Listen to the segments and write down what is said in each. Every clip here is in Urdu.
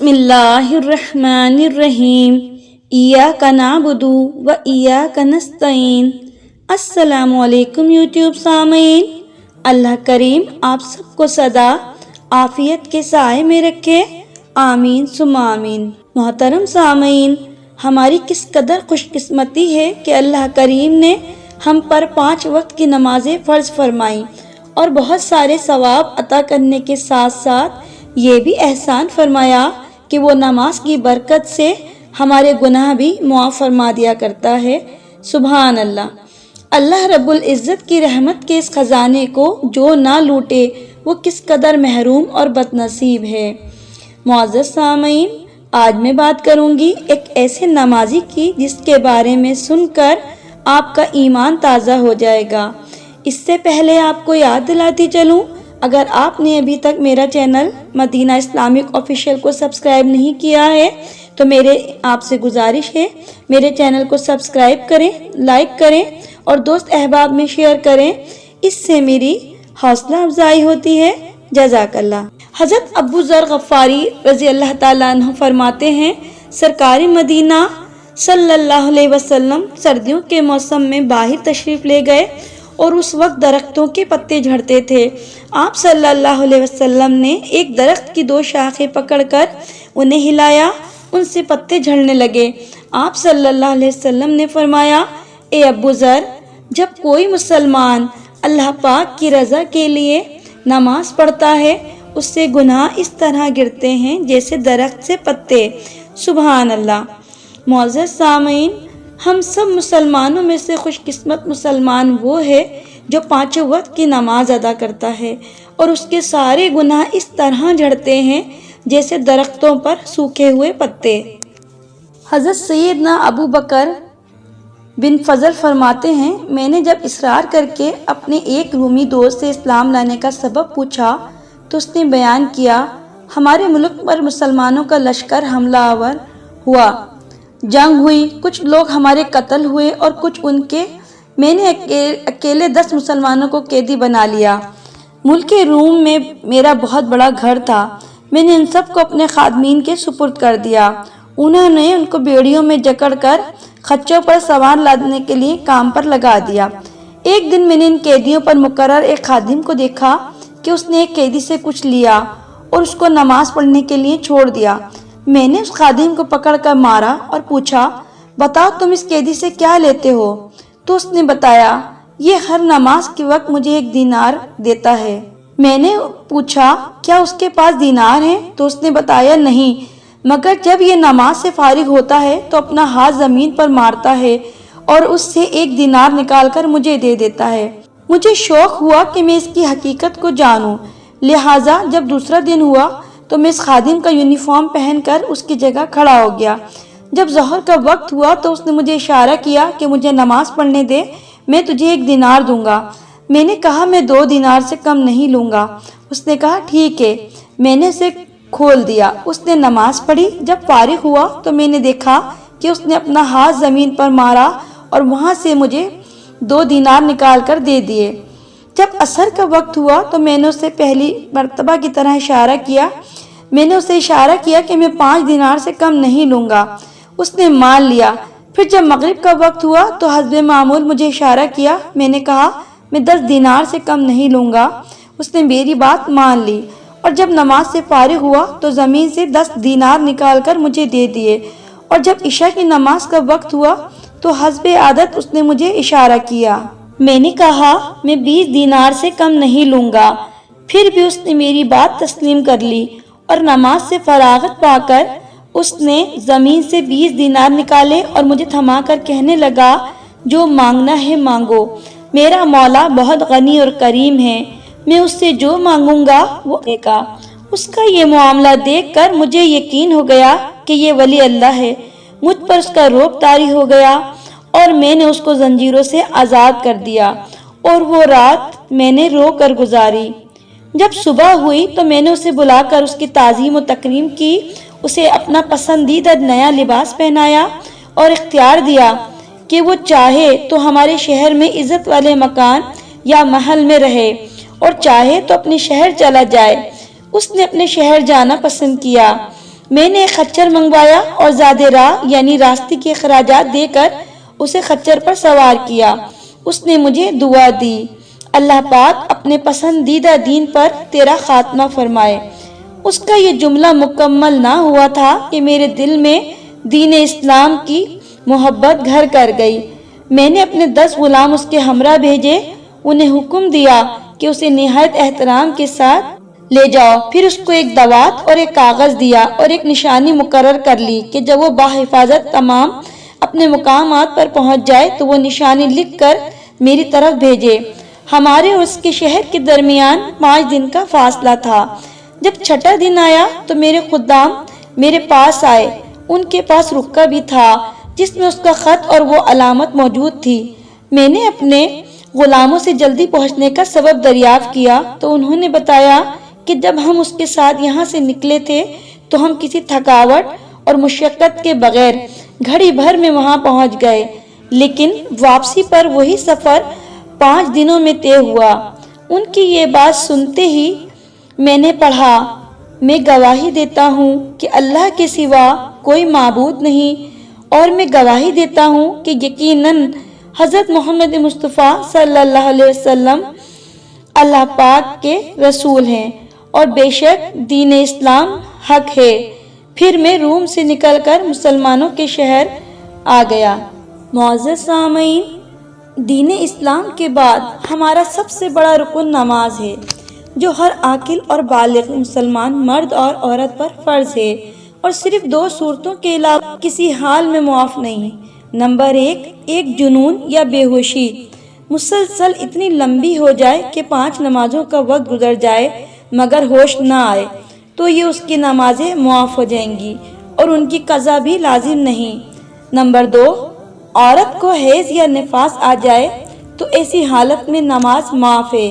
بسم اللہ الرحمن الرحیم ایاک نعبد و ایاک نستعین۔ السلام علیکم یوٹیوب سامعین، اللہ کریم آپ سب کو سدا عافیت کے سائے میں رکھے، آمین ثم آمین۔ محترم سامعین، ہماری کس قدر خوش قسمتی ہے کہ اللہ کریم نے ہم پر 5 وقت کی نمازیں فرض فرمائیں اور بہت سارے ثواب عطا کرنے کے ساتھ ساتھ یہ بھی احسان فرمایا کہ وہ نماز کی برکت سے ہمارے گناہ بھی معاف فرما دیا کرتا ہے۔ سبحان اللہ۔ اللہ رب العزت کی رحمت کے اس خزانے کو جو نہ لوٹے وہ کس قدر محروم اور بد نصیب ہے۔ معزز سامعین، آج میں بات کروں گی ایک ایسے نمازی کی جس کے بارے میں سن کر آپ کا ایمان تازہ ہو جائے گا۔ اس سے پہلے آپ کو یاد دلاتی چلوں، اگر آپ نے ابھی تک میرا چینل مدینہ اسلامک آفیشیل کو سبسکرائب نہیں کیا ہے تو میرے آپ سے گزارش ہے میرے چینل کو سبسکرائب کریں، لائک کریں اور دوست احباب میں شیئر کریں، اس سے میری حوصلہ افزائی ہوتی ہے۔ جزاک اللہ۔ حضرت ابو ذر غفاری رضی اللہ تعالیٰ عنہ فرماتے ہیں، سرکار مدینہ صلی اللہ علیہ وسلم سردیوں کے موسم میں باہر تشریف لے گئے اور اس وقت درختوں کے پتے جھڑتے تھے۔ آپ صلی اللہ علیہ وسلم نے ایک درخت کی 2 شاخیں پکڑ کر انہیں ہلایا، ان سے پتے جھڑنے لگے۔ آپ صلی اللہ علیہ وسلم نے فرمایا، اے ابو ذر، جب کوئی مسلمان اللہ پاک کی رضا کے لیے نماز پڑھتا ہے اس سے گناہ اس طرح گرتے ہیں جیسے درخت سے پتے۔ سبحان اللہ۔ معزز سامعین، ہم سب مسلمانوں میں سے خوش قسمت مسلمان وہ ہے جو 5 وقت کی نماز ادا کرتا ہے اور اس کے سارے گناہ اس طرح جھڑتے ہیں جیسے درختوں پر سوکھے ہوئے پتے۔ حضرت سیدنا ابو بکر بن فضل فرماتے ہیں، میں نے جب اصرار کر کے اپنے ایک رومی دوست سے اسلام لانے کا سبب پوچھا تو اس نے بیان کیا، ہمارے ملک پر مسلمانوں کا لشکر حملہ آور ہوا، جنگ ہوئی، کچھ لوگ ہمارے قتل ہوئے اور کچھ ان کے۔ میں نے اکیلے 10 مسلمانوں کو قیدی بنا لیا۔ ملک روم میں میرا بہت بڑا گھر تھا، میں نے ان سب کو اپنے خادمین کے سپرد کر دیا۔ انہوں نے ان کو بیڑیوں میں جکڑ کر خچوں پر سوار لانے کے لیے کام پر لگا دیا۔ ایک دن میں نے ان قیدیوں پر مقرر ایک خادم کو دیکھا کہ اس نے ایک قیدی سے کچھ لیا اور اس کو نماز پڑھنے کے لیے چھوڑ دیا۔ میں نے اس خادم کو پکڑ کر مارا اور پوچھا، بتاؤ تم اس قیدی سے کیا لیتے ہو؟ تو اس نے بتایا، یہ ہر نماز کے وقت مجھے 1 دینار دیتا ہے۔ میں نے پوچھا، کیا اس کے پاس دینار ہیں؟ تو اس نے بتایا، نہیں، مگر جب یہ نماز سے فارغ ہوتا ہے تو اپنا ہاتھ زمین پر مارتا ہے اور اس سے 1 دینار نکال کر مجھے دے دیتا ہے۔ مجھے شوق ہوا کہ میں اس کی حقیقت کو جانوں، لہٰذا جب دوسرا دن ہوا تو میں اس خادم کا یونیفارم پہن کر اس کی جگہ کھڑا ہو گیا۔ جب ظہر کا وقت ہوا تو اس نے مجھے اشارہ کیا کہ مجھے نماز پڑھنے دے، میں تجھے 1 دینار دوں گا۔ میں نے کہا، میں 2 دینار سے کم نہیں لوں گا۔ اس نے کہا، ٹھیک ہے۔ میں نے اسے کھول دیا، اس نے نماز پڑھی۔ جب فارغ ہوا تو میں نے دیکھا کہ اس نے اپنا ہاتھ زمین پر مارا اور وہاں سے مجھے 2 دینار نکال کر دے دیے۔ جب عصر کا وقت ہوا تو میں نے اسے پہلی مرتبہ کی طرح اشارہ کیا کہ میں 5 دینار سے کم نہیں لوں گا۔ اس نے مان لیا۔ پھر جب مغرب کا وقت ہوا تو حسب معمول مجھے اشارہ کیا، میں نے کہا، میں 10 دینار سے کم نہیں لوں گا۔ اس نے میری بات مان لی اور جب نماز سے فارغ ہوا تو زمین سے 10 دینار نکال کر مجھے دے دیے، اور جب عشاء کی نماز کا وقت ہوا تو حسب عادت اس نے مجھے اشارہ کیا۔ میں نے کہا، میں 20 دینار سے کم نہیں لوں گا۔ پھر بھی اس نے میری بات تسلیم کر لی اور نماز سے فراغت پا کر اس نے زمین سے 20 دینار نکالے اور مجھے تھما کر کہنے لگا، جو مانگنا ہے مانگو، میرا مولا بہت غنی اور کریم ہے، میں اس سے جو مانگوں گا وہ دے گا۔ اس کا یہ معاملہ دیکھ کر مجھے یقین ہو گیا کہ یہ ولی اللہ ہے۔ مجھ پر اس کا رعب طاری ہو گیا اور میں نے اس کو زنجیروں سے آزاد کر دیا اور وہ رات میں نے رو کر گزاری۔ جب صبح ہوئی تو میں نے اسے بلا کر اس کی تعظیم و تکریم کی، اسے اپنا پسندیدہ نیا لباس پہنایا اور اختیار دیا کہ وہ چاہے تو ہمارے شہر میں عزت والے مکان یا محل میں رہے اور چاہے تو اپنے شہر چلا جائے۔ اس نے اپنے شہر جانا پسند کیا۔ میں نے ایک خچر منگوایا اور زیادہ راہ یعنی راستے کے اخراجات دے کر اسے خچر پر سوار کیا۔ اس نے مجھے دعا دی، اللہ پاک اپنے پسندیدہ دین پر تیرا خاتمہ فرمائے۔ اس کا یہ جملہ مکمل نہ ہوا تھا کہ میرے دل میں دین اسلام کی محبت گھر کر گئی۔ میں نے اپنے 10 غلام اس کے ہمراہ بھیجے، انہیں حکم دیا کہ اسے نہایت احترام کے ساتھ لے جاؤ۔ پھر اس کو ایک دوات اور ایک کاغذ دیا اور ایک نشانی مقرر کر لی کہ جب وہ باحفاظت تمام اپنے مقامات پر پہنچ جائے تو وہ نشانی لکھ کر میری طرف بھیجے۔ ہمارے اور اس کے شہر کے درمیان 5 دن کا فاصلہ تھا۔ جب چھٹا دن آیا تو میرے خدام میرے پاس آئے۔ ان کے پاس رکہ بھی تھا جس میں اس کا خط اور وہ علامت موجود تھی۔ میں نے اپنے غلاموں سے جلدی پہنچنے کا سبب دریافت کیا تو انہوں نے بتایا کہ جب ہم اس کے ساتھ یہاں سے نکلے تھے تو ہم کسی تھکاوٹ اور مشقت کے بغیر گھڑی بھر میں وہاں پہنچ گئے، لیکن واپسی پر وہی سفر 5 دنوں میں طے ہوا۔ ان کی یہ بات سنتے ہی میں نے پڑھا، میں گواہی دیتا ہوں کہ اللہ کے سوا کوئی معبود نہیں، اور میں گواہی دیتا ہوں کہ یقیناً حضرت محمد مصطفیٰ صلی اللہ علیہ وسلم اللہ پاک کے رسول ہیں، اور بے شک دین اسلام حق ہے۔ پھر میں روم سے نکل کر مسلمانوں کے شہر آ گیا۔ معزز سامعین، دین اسلام کے بعد ہمارا سب سے بڑا رکن نماز ہے، جو ہر عاقل اور بالغ مسلمان مرد اور عورت پر فرض ہے، اور صرف 2 صورتوں کے علاوہ کسی حال میں معاف نہیں۔ نمبر 1، ایک جنون یا بے ہوشی مسلسل اتنی لمبی ہو جائے کہ 5 نمازوں کا وقت گزر جائے مگر ہوش نہ آئے تو یہ اس کی نمازیں معاف ہو جائیں گی اور ان کی قضا بھی لازم نہیں۔ نمبر 2، عورت کو حیض یا نفاس آ جائے تو ایسی حالت میں نماز معاف ہے،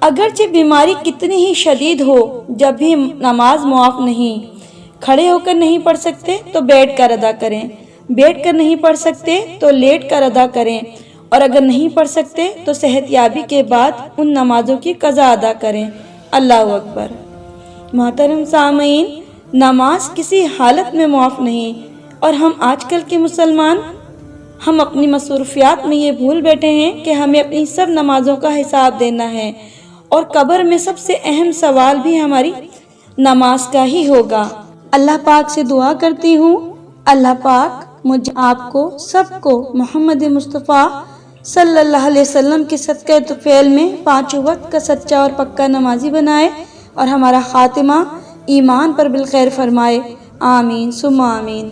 اگرچہ بیماری کتنی ہی شدید ہو، جب بھی نماز معاف نہیں۔ کھڑے ہو کر نہیں پڑھ سکتے تو بیٹھ کر ادا کریں، بیٹھ کر نہیں پڑھ سکتے تو لیٹ کر ادا کریں، اور اگر نہیں پڑھ سکتے تو صحت یابی کے بعد ان نمازوں کی قضا ادا کریں۔ اللہ اکبر۔ محترم سامعین، نماز کسی حالت میں معاف نہیں، اور ہم آج کل کے مسلمان ہم اپنی مصروفیات میں یہ بھول بیٹھے ہیں کہ ہمیں اپنی سب نمازوں کا حساب دینا ہے، اور قبر میں سب سے اہم سوال بھی ہماری نماز کا ہی ہوگا۔ اللہ پاک سے دعا کرتی ہوں، اللہ پاک مجھے آپ کو سب کو محمد مصطفیٰ صلی اللہ علیہ وسلم کے صدقہ طفیل میں 5 وقت کا سچا اور پکا نمازی بنائے، اور ہمارا خاتمہ ایمان پر بالخیر فرمائے۔ آمین ثم آمین۔